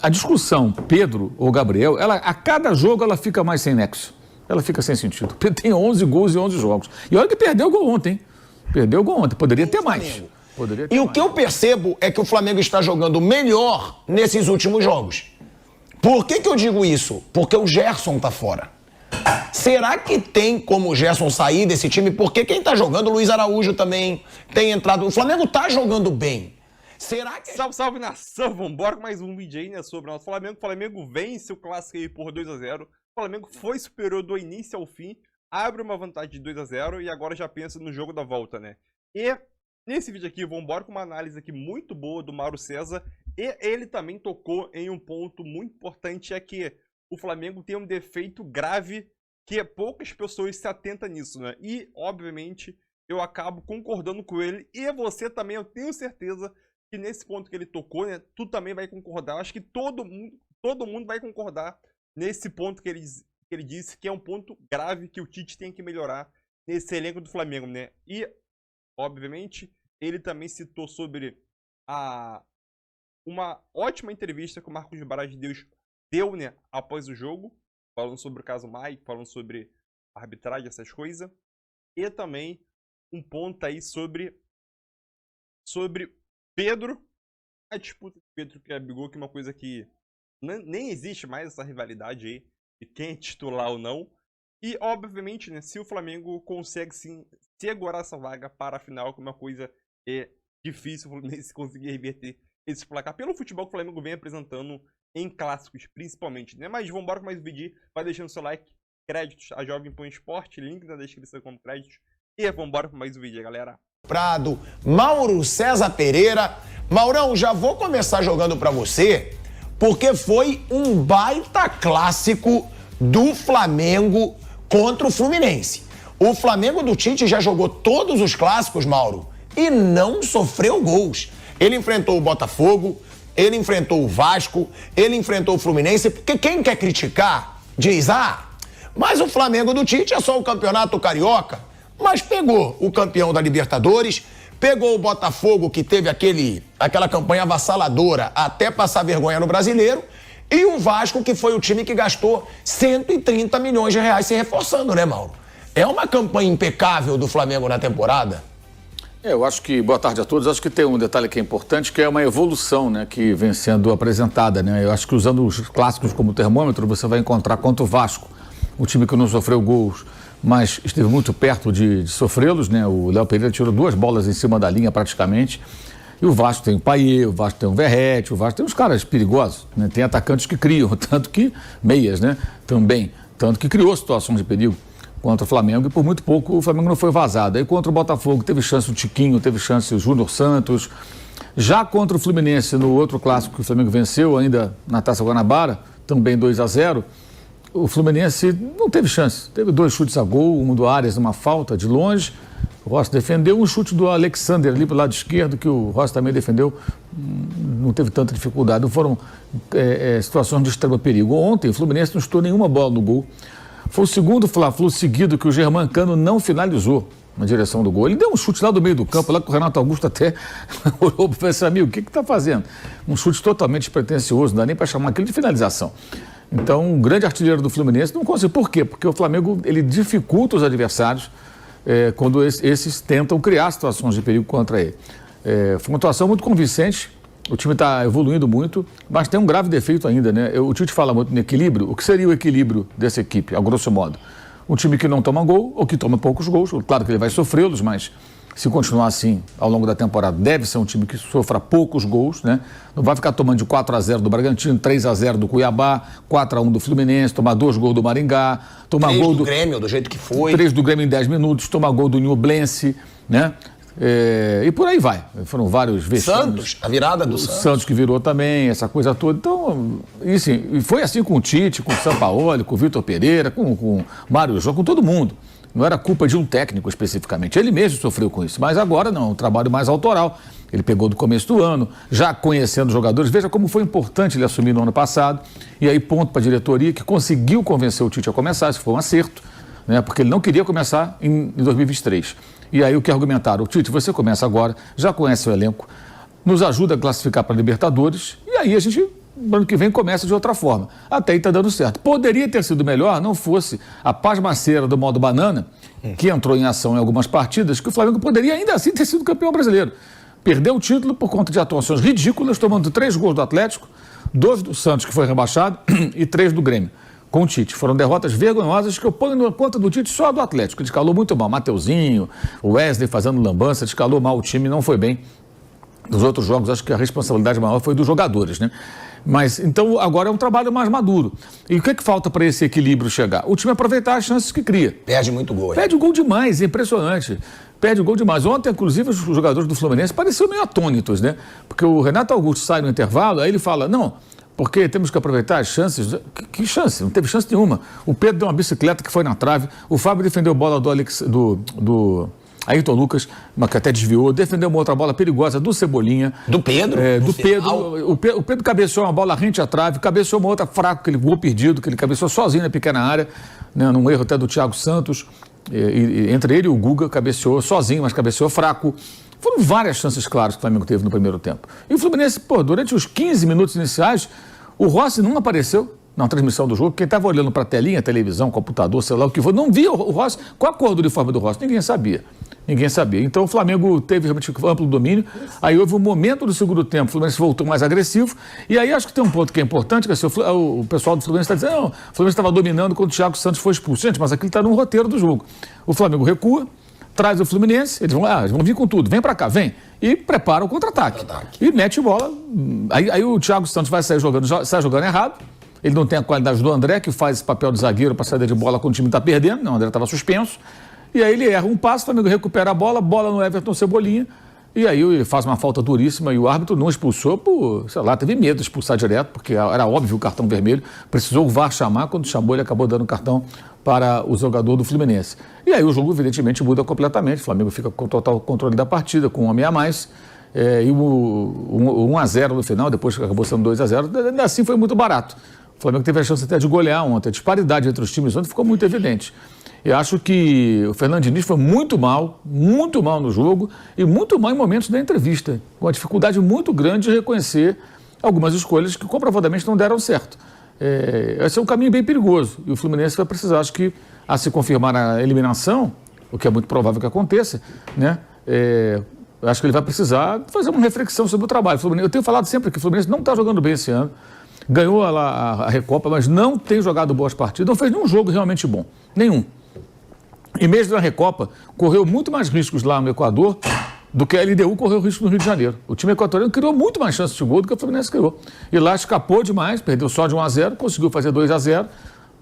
a discussão Pedro ou Gabriel, a cada jogo ela fica mais sem nexo. Ela fica sem sentido. Pedro tem 11 gols em 11 jogos. E olha que perdeu o gol ontem, hein? Perdeu o gol ontem. Poderia ter mais. E o que eu percebo é que o Flamengo está jogando melhor nesses últimos jogos. Por que eu digo isso? Porque o Gerson tá fora. Será que tem como o Gerson sair desse time? Porque quem tá jogando, o Luiz Araújo também tem entrado. O Flamengo tá jogando bem. Será que... Salve, salve, nação! Vambora com mais um vídeo aí, né, sobre o nosso Flamengo. O Flamengo vence o Clássico aí por 2-0. O Flamengo foi superior do início ao fim, abre uma vantagem de 2-0 e agora já pensa no jogo da volta, né? E nesse vídeo aqui, vambora com uma análise aqui muito boa do Mauro César. E ele também tocou em um ponto muito importante, é que o Flamengo tem um defeito grave que poucas pessoas se atentam nisso, né? E, obviamente, eu acabo concordando com ele. E você também, eu tenho certeza que nesse ponto que ele tocou, né? Tu também vai concordar. Eu acho que todo mundo vai concordar nesse ponto que ele disse, que é um ponto grave que o Tite tem que melhorar nesse elenco do Flamengo, né? E, obviamente, ele também citou sobre uma ótima entrevista que o Marcos Braz de Deus deu, né, após o jogo, falando sobre o caso Mike, falando sobre arbitragem, essas coisas. E também um ponto aí sobre Pedro, a disputa de Pedro e Gabigol, que é uma coisa que nem existe mais essa rivalidade aí, de quem é titular ou não. E, obviamente, né, se o Flamengo consegue sim segurar essa vaga para a final, que é uma coisa difícil o Fluminense conseguir reverter esse placar, pelo futebol que o Flamengo vem apresentando em clássicos, principalmente, né? Mas vamos embora com mais um vídeo, vai deixando seu like, créditos a Jovem Pan Esporte, link na descrição como créditos, e vamos embora com mais um vídeo, galera. Prado, Mauro César Pereira. Maurão, já vou começar jogando pra você, porque foi um baita clássico do Flamengo contra o Fluminense. O Flamengo do Tite já jogou todos os clássicos, Mauro, e não sofreu gols. Ele enfrentou o Botafogo, ele enfrentou o Vasco, ele enfrentou o Fluminense, porque quem quer criticar diz, mas o Flamengo do Tite é só o campeonato carioca. Mas pegou o campeão da Libertadores, pegou o Botafogo, que teve aquela campanha avassaladora até passar vergonha no Brasileiro, e o Vasco, que foi o time que gastou 130 milhões de reais se reforçando, né, Mauro? É uma campanha impecável do Flamengo na temporada? Eu acho que, boa tarde a todos, acho que tem um detalhe que é importante, que é uma evolução, né, que vem sendo apresentada, né? Eu acho que usando os clássicos como termômetro, você vai encontrar contra o Vasco, o time que não sofreu gols, mas esteve muito perto de sofrê-los, né? O Léo Pereira tirou 2 bolas em cima da linha praticamente. E o Vasco tem o Payet, o Vasco tem o Verratti, o Vasco tem uns caras perigosos, né? Tem atacantes que criam, tanto que meias, né? Também, tanto que criou situações de perigo contra o Flamengo e por muito pouco o Flamengo não foi vazado. Aí contra o Botafogo teve chance o Tiquinho, teve chance o Júnior Santos. Já contra o Fluminense, no outro clássico que o Flamengo venceu, ainda na Taça Guanabara, também 2-0, o Fluminense não teve chance. Teve 2 chutes a gol, um do Arias numa falta de longe, o Rossi defendeu, um chute do Alexander ali para o lado esquerdo, que o Rossi também defendeu, não teve tanta dificuldade. Não foram situações de extremo perigo. Ontem o Fluminense não chutou nenhuma bola no gol. Foi o segundo Fla-Flu seguido que o Germancano não finalizou na direção do gol. Ele deu um chute lá do meio do campo, lá que o Renato Augusto até olhou para esse amigo, o que está fazendo? Um chute totalmente despretensioso, não dá nem para chamar aquilo de finalização. Então, o grande artilheiro do Fluminense não conseguiu. Por quê? Porque o Flamengo ele dificulta os adversários quando esses tentam criar situações de perigo contra ele. Foi uma atuação muito convincente. O time está evoluindo muito, mas tem um grave defeito ainda, né? O Tite fala muito no equilíbrio. O que seria o equilíbrio dessa equipe, a grosso modo? Um time que não toma gol ou que toma poucos gols. Claro que ele vai sofrê-los, mas se continuar assim ao longo da temporada, deve ser um time que sofra poucos gols, né? Não vai ficar tomando de 4-0 do Bragantino, 3-0 do Cuiabá, 4-1 do Fluminense, tomar 2 gols do Maringá, tomar 3 gol do Grêmio, do jeito que foi. 3 do Grêmio em 10 minutos, tomar gol do Nublense, né? E por aí vai. Foram vários vexames. Santos, a virada do Santos que virou também, essa coisa toda. Então, e foi assim com o Tite, com o Sampaoli, com o Vitor Pereira, com o Mário João, com todo mundo. Não era culpa de um técnico especificamente. Ele mesmo sofreu com isso. Mas agora não, um trabalho mais autoral. Ele pegou do começo do ano, já conhecendo os jogadores. Veja como foi importante ele assumir no ano passado. E aí ponto para a diretoria que conseguiu convencer o Tite a começar. Isso foi um acerto, né? Porque ele não queria começar em 2023. E aí o que argumentaram? O Tite, você começa agora, já conhece o elenco, nos ajuda a classificar para a Libertadores. E aí a gente no ano que vem começa de outra forma. Até aí está dando certo. Poderia ter sido melhor, não fosse a pasmaceira do modo banana, que entrou em ação em algumas partidas, que o Flamengo poderia ainda assim ter sido campeão brasileiro. Perdeu o título por conta de atuações ridículas, tomando 3 gols do Atlético, 2 do Santos, que foi rebaixado, e 3 do Grêmio, com o Tite. Foram derrotas vergonhosas que eu ponho na conta do Tite só do Atlético. Ele escalou muito mal. Mateuzinho, o Wesley fazendo lambança, escalou mal o time, não foi bem. Dos outros jogos, acho que a responsabilidade maior foi dos jogadores, né? Mas, então, agora é um trabalho mais maduro. E o que é que falta para esse equilíbrio chegar? O time aproveitar as chances que cria. Perde muito gol. Perde gol demais, é impressionante. Perde gol demais. Ontem, inclusive, os jogadores do Fluminense pareciam meio atônitos, né? Porque o Renato Augusto sai no intervalo, aí ele fala, não, porque temos que aproveitar as chances. Que chance? Não teve chance nenhuma. O Pedro deu uma bicicleta que foi na trave, o Fábio defendeu bola do Ayrton Lucas, mas que até desviou, defendeu uma outra bola perigosa do Cebolinha. Do Pedro? Do Pedro. O Pedro cabeceou uma bola rente à trave, cabeceou uma outra fraca, aquele gol perdido, que ele cabeceou sozinho na pequena área, né, num erro até do Thiago Santos. Entre ele e o Guga, cabeceou sozinho, mas cabeceou fraco. Foram várias chances claras que o Flamengo teve no primeiro tempo. E o Fluminense, durante os 15 minutos iniciais, o Rossi não apareceu na transmissão do jogo. Quem estava olhando para a telinha, televisão, computador, sei lá o que for, não via o Rossi. Qual a cor do uniforme do Rossi? Ninguém sabia. Então o Flamengo teve realmente amplo domínio. Aí houve um momento do segundo tempo, o Fluminense voltou mais agressivo. E aí acho que tem um ponto que é importante, que assim, o pessoal do Fluminense está dizendo, não, o Fluminense estava dominando quando o Thiago Santos foi expulso. Gente, mas aquilo está no roteiro do jogo. O Flamengo recua, traz o Fluminense, eles vão vir com tudo, vem pra cá, vem. E prepara o contra-ataque. E mete bola. Aí o Thiago Santos sai jogando errado. Ele não tem a qualidade do André, que faz esse papel de zagueiro para saída de bola quando o time está perdendo. Não, o André estava suspenso. E aí ele erra um passo, o Flamengo recupera a bola no Everton Cebolinha. E aí ele faz uma falta duríssima e o árbitro não expulsou por, sei lá, teve medo de expulsar direto, porque era óbvio o cartão vermelho. Precisou o VAR chamar, quando chamou ele acabou dando cartão para o jogador do Fluminense. E aí o jogo evidentemente muda completamente, o Flamengo fica com total controle da partida, com um homem a mais, e o 1-0 no final, depois que acabou sendo 2-0, ainda assim foi muito barato. O Flamengo teve a chance até de golear ontem, a disparidade entre os times ontem ficou muito evidente. Eu acho que o Fernando Diniz foi muito mal no jogo e muito mal em momentos da entrevista, com uma dificuldade muito grande de reconhecer algumas escolhas que comprovadamente não deram certo. Esse é um caminho bem perigoso e o Fluminense vai precisar, acho que, a se confirmar a eliminação, o que é muito provável que aconteça, né? Acho que ele vai precisar fazer uma reflexão sobre o trabalho. Eu tenho falado sempre que o Fluminense não está jogando bem esse ano, ganhou a Recopa, mas não tem jogado boas partidas, não fez nenhum jogo realmente bom, nenhum. E mesmo na Recopa, correu muito mais riscos lá no Equador do que a LDU correu risco no Rio de Janeiro. O time equatoriano criou muito mais chances de gol do que o Fluminense criou. E lá escapou demais, perdeu só de 1-0, conseguiu fazer 2-0,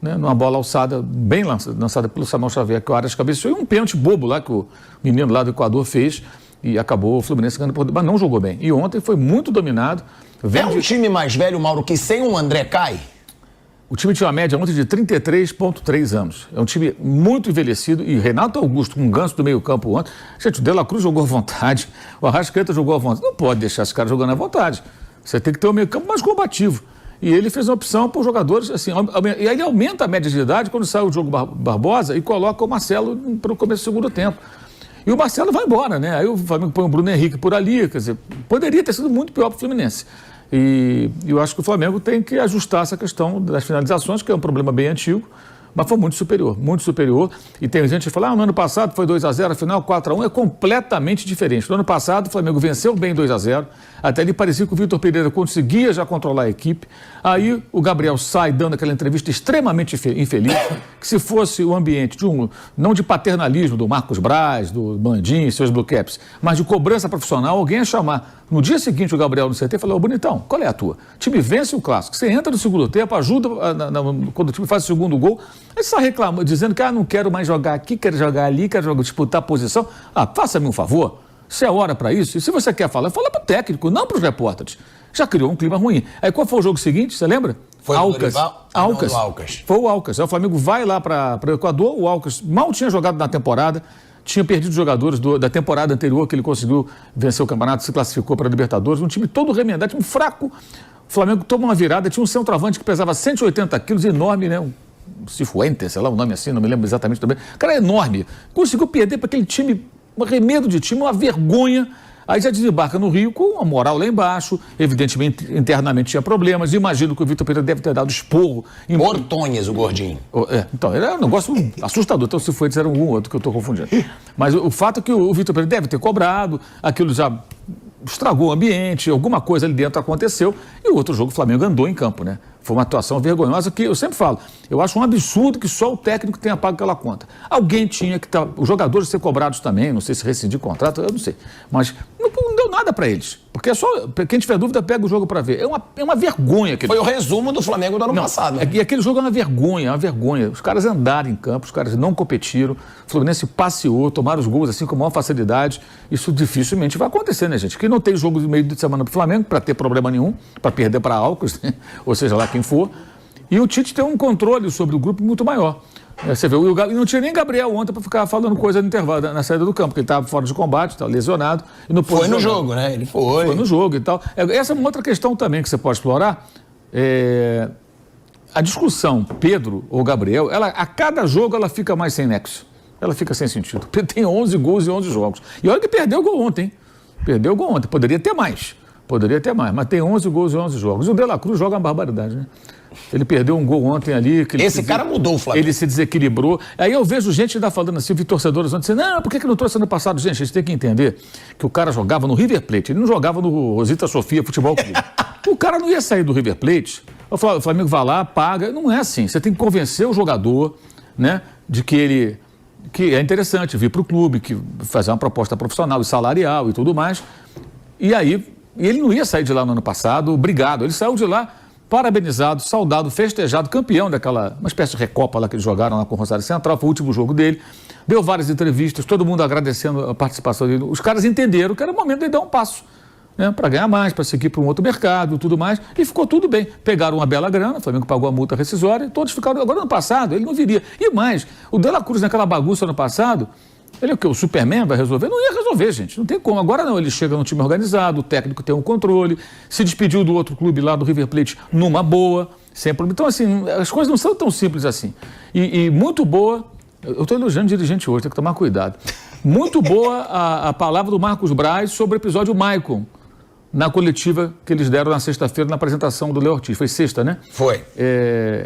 né, numa bola alçada, bem lançada pelo Samuel Xavier, que o Arias cabeceou, e um pênalti bobo lá que o menino lá do Equador fez, e acabou o Fluminense ganhando por... mas não jogou bem. E ontem foi muito dominado. Um time mais velho, Mauro, que sem o André cai? O time tinha uma média ontem de 33,3 anos. É um time muito envelhecido. E Renato Augusto, com um ganso do meio campo ontem. Gente, o De La Cruz jogou à vontade. O Arrascaeta jogou à vontade. Não pode deixar esse cara jogando à vontade. Você tem que ter um meio campo mais combativo. E ele fez uma opção por jogadores, assim, e aí ele aumenta a média de idade quando sai o Diogo Barbosa e coloca o Marcelo para o começo do segundo tempo. E o Marcelo vai embora, né? Aí o Flamengo põe o Bruno Henrique por ali, quer dizer, poderia ter sido muito pior para o Fluminense. E eu acho que o Flamengo tem que ajustar essa questão das finalizações, que é um problema bem antigo, mas foi muito superior, muito superior. E tem gente que fala, no ano passado foi 2-0, afinal 4-1, é completamente diferente. No ano passado o Flamengo venceu bem 2-0, até ali parecia que o Vitor Pereira conseguia já controlar a equipe. Aí o Gabriel sai dando aquela entrevista extremamente infeliz, que se fosse o ambiente não de paternalismo do Marcos Braz, do Bandim e seus Blue Caps, mas de cobrança profissional, alguém ia chamar. No dia seguinte o Gabriel no CT falou, bonitão, qual é a tua? O time vence o clássico, você entra no segundo tempo, ajuda quando o time faz o segundo gol, aí você está reclamando, dizendo que não quero mais jogar aqui, quero jogar ali, quero disputar posição. Faça-me um favor, se é hora para isso, e se você quer falar, fala para o técnico, não para os repórteres. Já criou um clima ruim. Aí qual foi o jogo seguinte, você lembra? Foi Alcas. Alcas. Foi o Alcas. Aí o Flamengo vai lá para o Equador, o Alcas mal tinha jogado na temporada, tinha perdido jogadores da temporada anterior que ele conseguiu vencer o campeonato, se classificou para a Libertadores, um time todo remendado, time fraco. O Flamengo toma uma virada, tinha um centroavante que pesava 180 quilos, enorme, né? Cifuentes, sei lá o nome assim, não me lembro exatamente também. O cara é enorme. Conseguiu perder para aquele time, um arremedo de time, uma vergonha. Aí já desembarca no Rio com a moral lá embaixo, evidentemente internamente tinha problemas, imagino que o Vitor Pereira deve ter dado esporro. Ortonhas, o gordinho. Então, ele é um negócio assustador, então se foi dizer algum outro que eu estou confundindo. Mas o fato é que o Vitor Pereira deve ter cobrado, aquilo já estragou o ambiente, alguma coisa ali dentro aconteceu, e o outro jogo o Flamengo andou em campo, né? Foi uma atuação vergonhosa que eu sempre falo, eu acho um absurdo que só o técnico tenha pago aquela conta. Alguém tinha que estar, os jogadores ser cobrados também, não sei se rescindir contrato, eu não sei, mas não deu nada para eles, porque é só, quem tiver dúvida pega o jogo para ver, é uma vergonha. Foi o resumo do Flamengo do ano passado. Né? E aquele jogo é uma vergonha, os caras andaram em campo, os caras não competiram, o Fluminense passeou, tomaram os gols assim com maior facilidade, isso dificilmente vai acontecer, né, gente? Que não tem jogo de meio de semana pro Flamengo para ter problema nenhum, para perder para Alcos, ou seja lá quem for, e o Tite tem um controle sobre o grupo muito maior. Você vê, e não tinha nem Gabriel ontem para ficar falando coisa no intervalo, na saída do campo, porque ele estava fora de combate, estava lesionado. E não foi no jogo, né? Ele foi no jogo e tal. Essa é uma outra questão também que você pode explorar. A discussão Pedro ou Gabriel, a cada jogo ela fica mais sem nexo. Ela fica sem sentido. Pedro tem 11 gols e 11 jogos. E olha que perdeu o gol ontem, hein? Perdeu o gol ontem. Poderia ter mais, mas tem 11 gols e 11 jogos. E o De La Cruz joga uma barbaridade, né? Ele perdeu um gol ontem ali. Esse cara mudou o Flamengo. Ele se desequilibrou. Aí eu vejo gente ainda falando assim, vi torcedores ontem dizendo, não, por que não trouxe ano passado? Gente, a gente tem que entender que o cara jogava no River Plate, ele não jogava no Rosita Sofia Futebol Clube. O cara não ia sair do River Plate, o Flamengo vai lá, paga. Não é assim. Você tem que convencer o jogador, né, de que é interessante vir para o clube, que fazer uma proposta profissional e salarial e tudo mais. E aí, ele não ia sair de lá no ano passado, obrigado. Ele saiu de lá parabenizado, saudado, festejado, campeão daquela, uma espécie de recopa lá que eles jogaram lá com o Rosário Central, foi o último jogo dele, deu várias entrevistas, todo mundo agradecendo a participação dele. Os caras entenderam que era o momento de dar um passo, né, para ganhar mais, para seguir para um outro mercado e tudo mais, e ficou tudo bem. Pegaram uma bela grana, o Flamengo pagou a multa rescisória, e todos ficaram. Agora, ano passado, ele não viria. E mais, o De La Cruz naquela bagunça ano passado, ele é o quê? O Superman vai resolver? Não ia resolver, gente. Não tem como. Agora não, ele chega num time organizado, o técnico tem um controle, se despediu do outro clube lá do River Plate numa boa, sem problema. Então, assim, as coisas não são tão simples assim. E muito boa, eu estou elogiando o dirigente hoje, tem que tomar cuidado. Muito boa a palavra do Marcos Braz sobre o episódio Maicon, na coletiva que eles deram na sexta-feira, na apresentação do Léo Ortiz. Foi sexta, né? Foi.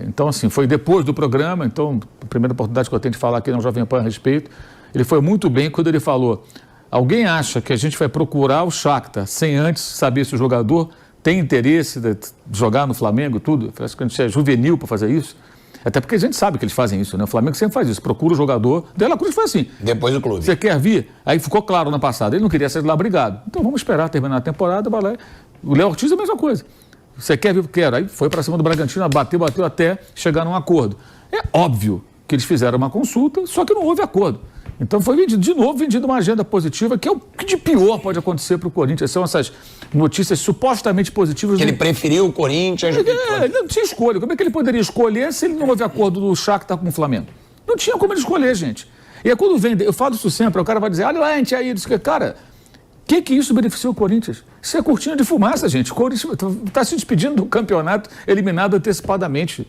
Então, assim, foi depois do programa, então, a primeira oportunidade que eu tenho de falar aqui no Jovem Pan a respeito. Ele foi muito bem quando ele falou, alguém acha que a gente vai procurar o Shakhtar sem antes saber se o jogador tem interesse de jogar no Flamengo e tudo? Parece que a gente é juvenil para fazer isso. Até porque a gente sabe que eles fazem isso, né? O Flamengo sempre faz isso, procura o jogador. De La Cruz foi assim. Depois do clube. Você quer vir? Aí ficou claro no passado, ele não queria sair de lá, obrigado. Então vamos esperar terminar a temporada, vai lá. O Léo Ortiz é a mesma coisa. Você quer vir? Quero. Aí foi para cima do Bragantino, bateu até chegar num acordo. É óbvio que eles fizeram uma consulta, só que não houve acordo. Então foi vendido uma agenda positiva, que é o que de pior pode acontecer para o Corinthians. São essas notícias supostamente positivas. Que ele preferiu o Corinthians. Ele não tinha escolha. Como é que ele poderia escolher se ele não houve acordo do Shakhtar com o Flamengo? Não tinha como ele escolher, gente. E aí quando vem, eu falo isso sempre, o cara vai dizer, olha lá, a gente aí, cara, o que isso beneficia o Corinthians? Isso é cortina de fumaça, gente. O Corinthians está se despedindo do campeonato eliminado antecipadamente.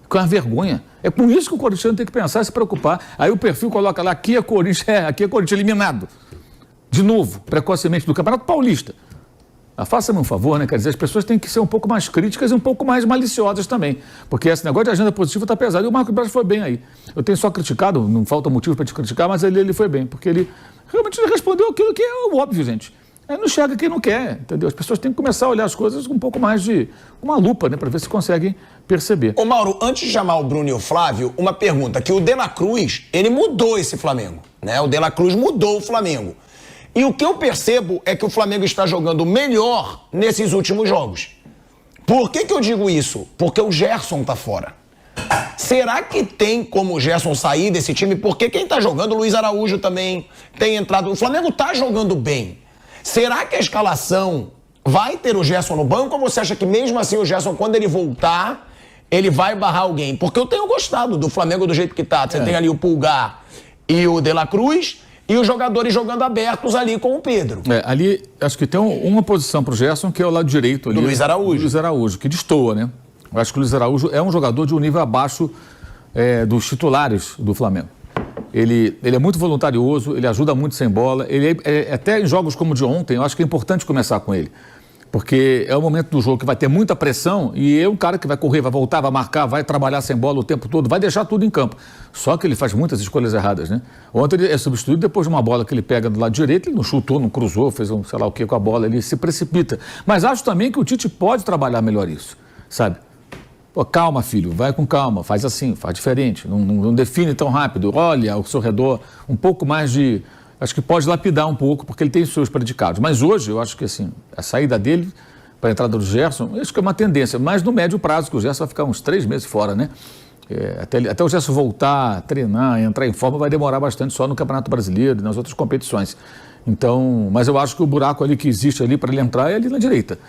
Com a vergonha. É com isso que o Corinthians tem que pensar e se preocupar. Aí o perfil coloca lá, aqui é Corinthians eliminado. De novo, precocemente, do Campeonato Paulista. Faça-me um favor, né? Quer dizer, as pessoas têm que ser um pouco mais críticas e um pouco mais maliciosas também. Porque esse negócio de agenda positiva está pesado. E o Marcos Braz foi bem aí. Eu tenho só criticado, não falta motivo para te criticar, mas ele foi bem. Porque ele realmente respondeu aquilo que é o óbvio, gente. Não chega quem não quer, entendeu? As pessoas têm que começar a olhar as coisas com um pouco mais de uma lupa, né? Para ver se conseguem perceber. Ô Mauro, antes de chamar o Bruno e o Flávio, uma pergunta, que o De La Cruz, ele mudou esse Flamengo, né? O De La Cruz mudou o Flamengo. E o que eu percebo é que o Flamengo está jogando melhor nesses últimos jogos. Por que eu digo isso? Porque o Gerson tá fora. Será que tem como o Gerson sair desse time? Porque quem tá jogando, o Luiz Araújo também tem entrado. O Flamengo tá jogando bem. Será que a escalação vai ter o Gerson no banco ou você acha que mesmo assim o Gerson, quando ele voltar, ele vai barrar alguém? Porque eu tenho gostado do Flamengo do jeito que tá. Você tem ali o Pulgar e o De La Cruz e os jogadores jogando abertos ali com o Pedro. Ali acho que tem uma posição pro Gerson que é o lado direito ali. Do Luiz Araújo. Do Luiz Araújo, que destoa, né? Eu acho que o Luiz Araújo é um jogador de um nível abaixo dos titulares do Flamengo. Ele é muito voluntarioso, ele ajuda muito sem bola. Até em jogos como o de ontem, eu acho que é importante começar com ele. Porque é o momento do jogo que vai ter muita pressão e é um cara que vai correr, vai voltar, vai marcar, vai trabalhar sem bola o tempo todo, vai deixar tudo em campo. Só que ele faz muitas escolhas erradas, né? Ontem ele é substituído depois de uma bola que ele pega do lado direito, ele não chutou, não cruzou, fez um sei lá o que com a bola, ele se precipita. Mas acho também que o Tite pode trabalhar melhor isso, sabe? Pô, calma, filho, vai com calma, faz assim, faz diferente, não define tão rápido, olha ao seu redor, um pouco mais de... Acho que pode lapidar um pouco, porque ele tem seus predicados. Mas hoje, eu acho que assim, a saída dele para a entrada do Gerson, acho que é uma tendência. Mas no médio prazo, que o Gerson vai ficar uns 3 meses fora, né? Até o Gerson voltar, treinar, entrar em forma, vai demorar bastante só no Campeonato Brasileiro e nas outras competições. Então, mas eu acho que o buraco ali que existe ali para ele entrar é ali na direita.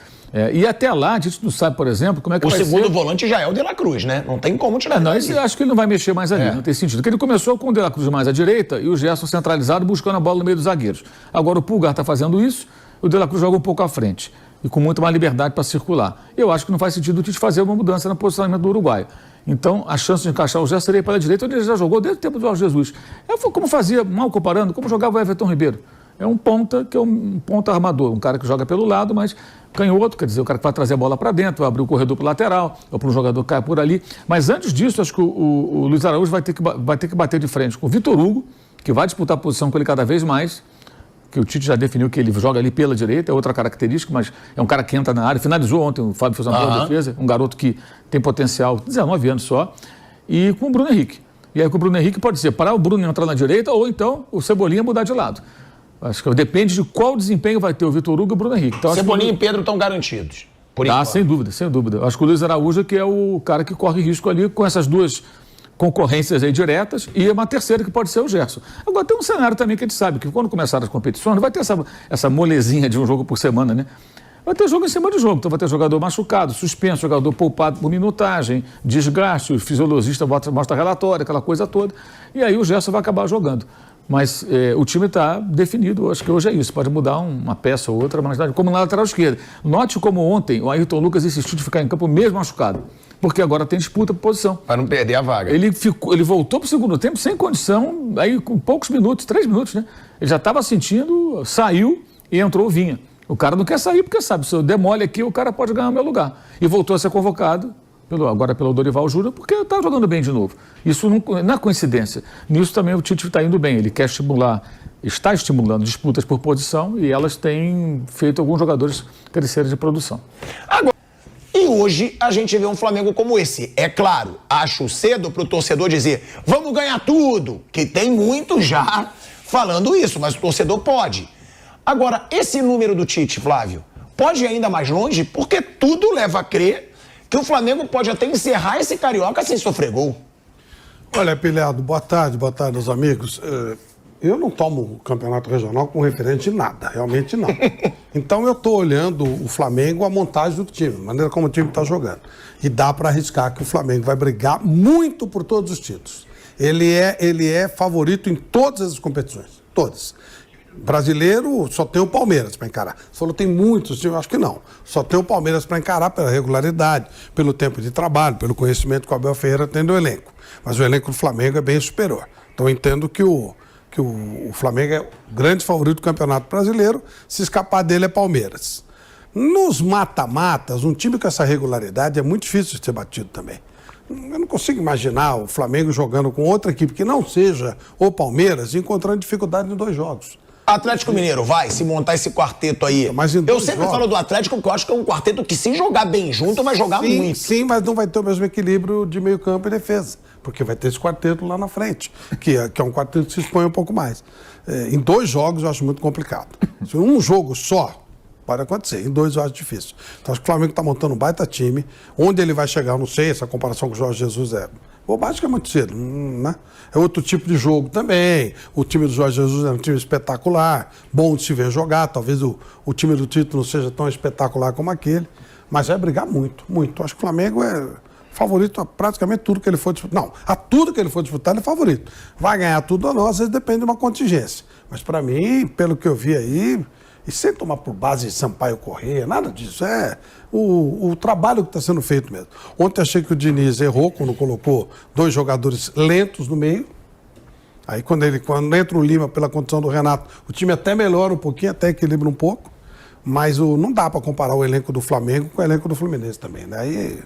E até lá, a gente não sabe, por exemplo, como é que vai ser... O segundo volante já é o De La Cruz, né? Não tem como tirar não, eu acho que ele não vai mexer mais ali, não tem sentido. Porque ele começou com o De La Cruz mais à direita e o Gerson centralizado buscando a bola no meio dos zagueiros. Agora o Pulgar está fazendo isso, o De La Cruz joga um pouco à frente e com muito mais liberdade para circular. Eu acho que não faz sentido o Tite fazer uma mudança no posicionamento do Uruguai. Então, a chance de encaixar o Gerson seria pela direita, onde ele já jogou desde o tempo do Jorge Jesus. Como fazia, mal comparando, como jogava o Everton Ribeiro. É um ponta, que é um ponta armador, um cara que joga pelo lado, mas canhoto, quer dizer, o cara que vai trazer a bola para dentro, vai abrir o corredor para o lateral, ou para um jogador que cai por ali. Mas antes disso, acho que o Luiz Araújo vai ter que bater de frente com o Vitor Hugo, que vai disputar a posição com ele cada vez mais, que o Tite já definiu que ele joga ali pela direita, é outra característica, mas é um cara que entra na área. Finalizou ontem, o Fábio fez uma boa defesa, um garoto que tem potencial, 19 anos só, e com o Bruno Henrique. E aí com o Bruno Henrique pode ser parar o Bruno entrar na direita, ou então o Cebolinha mudar de lado. Acho que depende de qual desempenho vai ter o Vitor Hugo e o Bruno Henrique. Então, Cebolinha e Pedro estão garantidos. Sem dúvida, sem dúvida. Acho que o Luiz Araújo que é o cara que corre risco ali com essas duas concorrências aí diretas e uma terceira que pode ser o Gerson. Agora tem um cenário também que a gente sabe que quando começar as competições não vai ter essa molezinha de um jogo por semana, né? Vai ter jogo em cima de jogo, então vai ter jogador machucado, suspenso, jogador poupado por minutagem, desgaste, o fisiologista mostra relatório, aquela coisa toda, e aí o Gerson vai acabar jogando. Mas o time está definido, acho que hoje é isso, pode mudar uma peça ou outra, mas como na lateral esquerda. Note como ontem o Ayrton Lucas insistiu de ficar em campo mesmo machucado, porque agora tem disputa por posição. Para não perder a vaga. Ele voltou para o segundo tempo sem condição, aí com poucos minutos, 3 minutos, né? Ele já estava sentindo, saiu e entrou o Vinha. O cara não quer sair porque sabe, se eu der mole aqui, o cara pode ganhar o meu lugar. E voltou a ser convocado, agora pelo Dorival Júnior, porque está jogando bem de novo. Isso não é coincidência. Nisso também o Tite está indo bem. Ele quer está estimulando disputas por posição e elas têm feito alguns jogadores crescerem de produção. Agora, e hoje a gente vê um Flamengo como esse. É claro, acho cedo para o torcedor dizer, vamos ganhar tudo, que tem muito já falando isso, mas o torcedor pode. Agora, esse número do Tite, Flávio, pode ir ainda mais longe, porque tudo leva a crer que o Flamengo pode até encerrar esse Carioca sem sofrer gol. Olha, Pilhado, boa tarde meus amigos. Eu não tomo o campeonato regional como referente de nada, realmente não. Então eu estou olhando o Flamengo, a montagem do time, a maneira como o time está jogando. E dá para arriscar que o Flamengo vai brigar muito por todos os títulos. Ele é favorito em todas as competições, todas. Brasileiro só tem o Palmeiras para encarar. Você falou tem muitos, eu acho que não. Só tem o Palmeiras para encarar pela regularidade, pelo tempo de trabalho, pelo conhecimento que o Abel Ferreira tem do elenco. Mas o elenco do Flamengo é bem superior. Então eu entendo que o Flamengo é o grande favorito do Campeonato Brasileiro. Se escapar dele é Palmeiras. Nos mata-matas, um time com essa regularidade é muito difícil de ser batido também. Eu não consigo imaginar o Flamengo jogando com outra equipe que não seja o Palmeiras e encontrando dificuldade em 2 jogos. Atlético Mineiro, vai se montar esse quarteto aí. Mas eu sempre falo do Atlético porque eu acho que é um quarteto que se jogar bem junto vai jogar muito. Sim, mas não vai ter o mesmo equilíbrio de meio campo e defesa, porque vai ter esse quarteto lá na frente, que é um quarteto que se expõe um pouco mais. Em 2 jogos eu acho muito complicado. Se um jogo só, pode acontecer, em 2 eu acho difícil. Então acho que o Flamengo está montando um baita time, onde ele vai chegar, eu não sei, essa comparação com o Jorge Jesus é... bobagem que é muito cedo, né? É outro tipo de jogo também. O time do Jorge Jesus é um time espetacular, bom de se ver jogar. Talvez o time do Tito não seja tão espetacular como aquele, mas vai brigar muito, muito. Acho que o Flamengo é favorito a praticamente tudo que ele for disputar. Não, a tudo que ele for disputar ele é favorito. Vai ganhar tudo ou não, às vezes depende de uma contingência. Mas para mim, pelo que eu vi aí, e sem tomar por base Sampaio Corrêa, nada disso. É o trabalho que está sendo feito mesmo. Ontem achei que o Diniz errou quando colocou 2 jogadores lentos no meio. Aí quando entra o Lima pela condição do Renato, o time até melhora um pouquinho, até equilibra um pouco, mas não dá para comparar o elenco do Flamengo com o elenco do Fluminense também, né? Aí,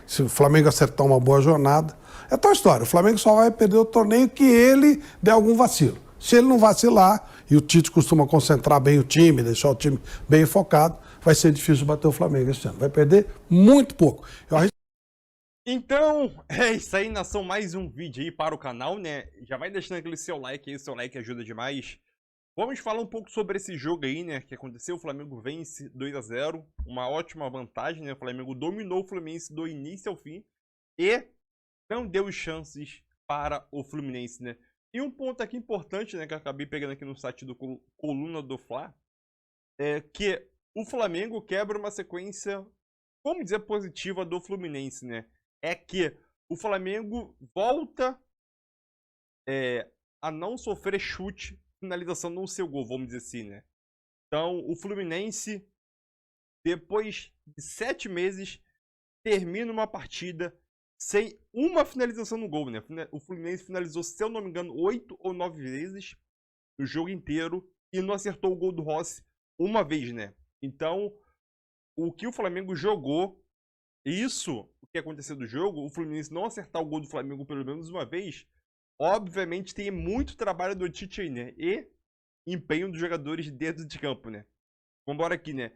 se o Flamengo acertar uma boa jornada, é tal história, o Flamengo só vai perder o torneio que ele der algum vacilo. Se ele não vacilar, e o Tite costuma concentrar bem o time, deixar o time bem focado, vai ser difícil bater o Flamengo esse ano. Vai perder muito pouco. Então, é isso aí, nação, mais um vídeo aí para o canal, né? Já vai deixando aquele seu like aí, o seu like ajuda demais. Vamos falar um pouco sobre esse jogo aí, né, que aconteceu. O Flamengo vence 2-0, uma ótima vantagem, né? O Flamengo dominou o Fluminense do início ao fim e não deu chances para o Fluminense, né? E um ponto aqui importante, né, que eu acabei pegando aqui no site do Coluna do Fla, é que o Flamengo quebra uma sequência, vamos dizer, positiva do Fluminense, né? É que o Flamengo volta a não sofrer chute, finalização no seu gol, vamos dizer assim, né? Então, o Fluminense, depois de 7 meses, termina uma partida sem uma finalização no gol, né? O Fluminense finalizou, se eu não me engano, 8 ou 9 vezes no jogo inteiro e não acertou o gol do Rossi uma vez, né? Então, o que o Flamengo jogou, isso, o que aconteceu do jogo, o Fluminense não acertar o gol do Flamengo pelo menos uma vez, obviamente tem muito trabalho do Tite aí, né? E empenho dos jogadores dentro de campo, né? Vambora aqui, né?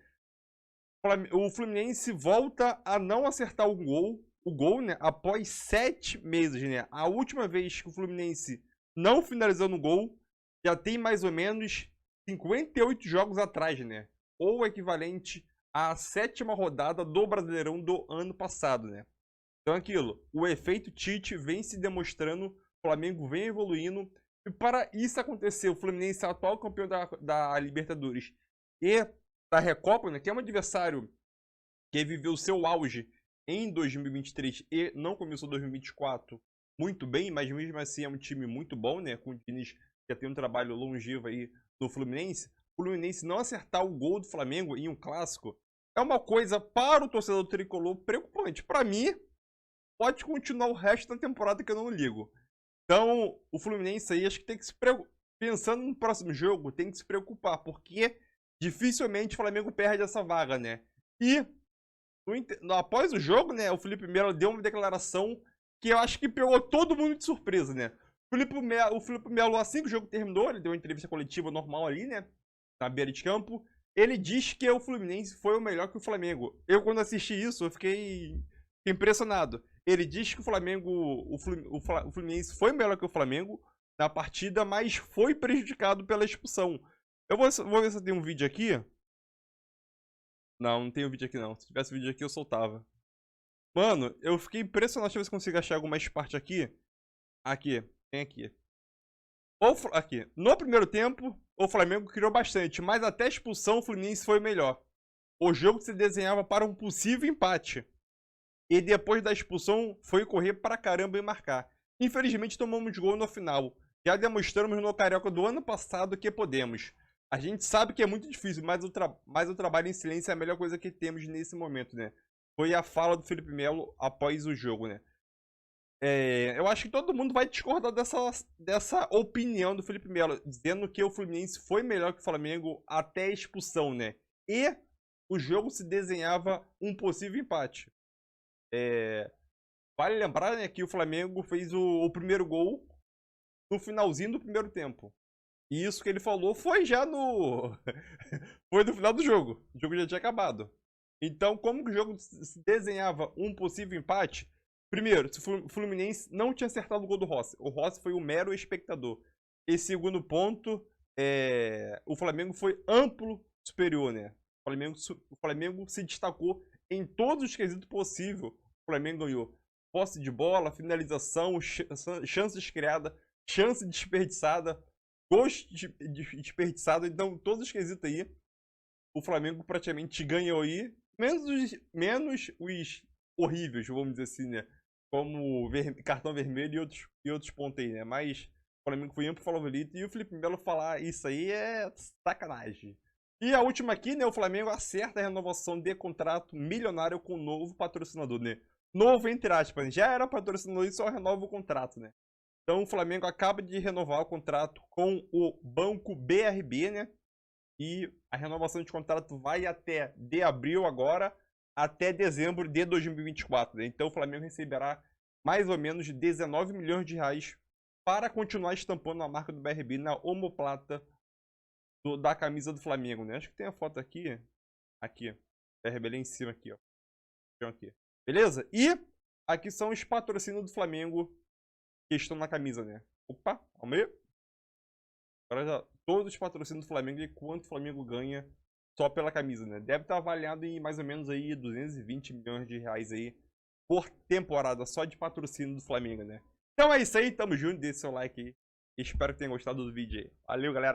O Fluminense volta a não acertar o gol, né? Após 7 meses, né? A última vez que o Fluminense não finalizou no gol, já tem mais ou menos 58 jogos atrás, né? Ou equivalente à 7ª rodada do Brasileirão do ano passado, né? Então aquilo, o efeito Tite vem se demonstrando, o Flamengo vem evoluindo, e para isso acontecer, o Fluminense é o atual campeão da Libertadores e da Recopa, né, que é um adversário que viveu o seu auge em 2023 e não começou 2024 muito bem, mas mesmo assim é um time muito bom, né, com o Diniz que já tem um trabalho longevo aí no Fluminense. O Fluminense não acertar o gol do Flamengo em um clássico é uma coisa para o torcedor tricolor preocupante. Para mim, pode continuar o resto da temporada que eu não ligo. Então, o Fluminense aí acho que tem que se preocupar. Pensando no próximo jogo, tem que se preocupar, porque dificilmente o Flamengo perde essa vaga, né? E após o jogo, né, o Felipe Melo deu uma declaração que eu acho que pegou todo mundo de surpresa, né? O Felipe Melo, assim que o jogo terminou, ele deu uma entrevista coletiva normal ali, né? Na beira de campo. Ele diz que o Fluminense foi o melhor que o Flamengo. Eu, quando assisti isso, eu fiquei impressionado. Ele diz que o Fluminense foi melhor que o Flamengo na partida, mas foi prejudicado pela expulsão. Eu vou ver se tem um vídeo aqui. Não tem um vídeo aqui não. Se tivesse vídeo aqui, eu soltava. Mano, eu fiquei impressionado. Deixa eu ver se consigo achar alguma parte aqui. Aqui, tem aqui. Aqui. No primeiro tempo, o Flamengo criou bastante, mas até a expulsão o Fluminense foi melhor. O jogo se desenhava para um possível empate. E depois da expulsão, foi correr pra caramba e marcar. Infelizmente, tomamos gol no final. Já demonstramos no Carioca do ano passado que podemos. A gente sabe que é muito difícil, mas o trabalho em silêncio é a melhor coisa que temos nesse momento, né? Foi a fala do Felipe Melo após o jogo, né? Eu acho que todo mundo vai discordar dessa opinião do Felipe Melo, dizendo que o Fluminense foi melhor que o Flamengo até a expulsão, né? E o jogo se desenhava um possível empate. Vale lembrar, né, que o Flamengo fez o primeiro gol no finalzinho do primeiro tempo. E isso que ele falou foi já foi no final do jogo. O jogo já tinha acabado. Então, como que o jogo se desenhava um possível empate? Primeiro, o Fluminense não tinha acertado o gol do Rossi. O Rossi foi um mero espectador. E segundo ponto, o Flamengo foi amplo superior, né? O Flamengo se destacou em todos os quesitos possíveis. O Flamengo ganhou posse de bola, finalização, chances criadas, chance desperdiçada, gols desperdiçados. Então, todos os quesitos aí, o Flamengo praticamente ganhou aí, menos os horríveis, vamos dizer assim, né? Como cartão vermelho e outros pontos aí, né? Mas o Flamengo foi amplo favorito e o Felipe Melo falar isso aí é sacanagem. E a última aqui, né? O Flamengo acerta a renovação de contrato milionário com um novo patrocinador, né? Novo, entre aspas, já era patrocinador e só renova o contrato, né? Então o Flamengo acaba de renovar o contrato com o Banco BRB, né? E a renovação de contrato vai até de abril agora, até dezembro de 2024, né? Então o Flamengo receberá mais ou menos 19 milhões de reais para continuar estampando a marca do BRB na omoplata da camisa do Flamengo, né? Acho que tem a foto aqui. Aqui. BRB lá em cima aqui, ó. Aqui. Beleza? E aqui são os patrocínios do Flamengo que estão na camisa, né? Opa, ao meio. Agora já todos os patrocínios do Flamengo e quanto o Flamengo ganha só pela camisa, né? Deve estar avaliado em mais ou menos aí 220 milhões de reais aí por temporada só de patrocínio do Flamengo, né? Então é isso aí, tamo junto, deixa seu like aí. Espero que tenham gostado do vídeo aí. Valeu, galera!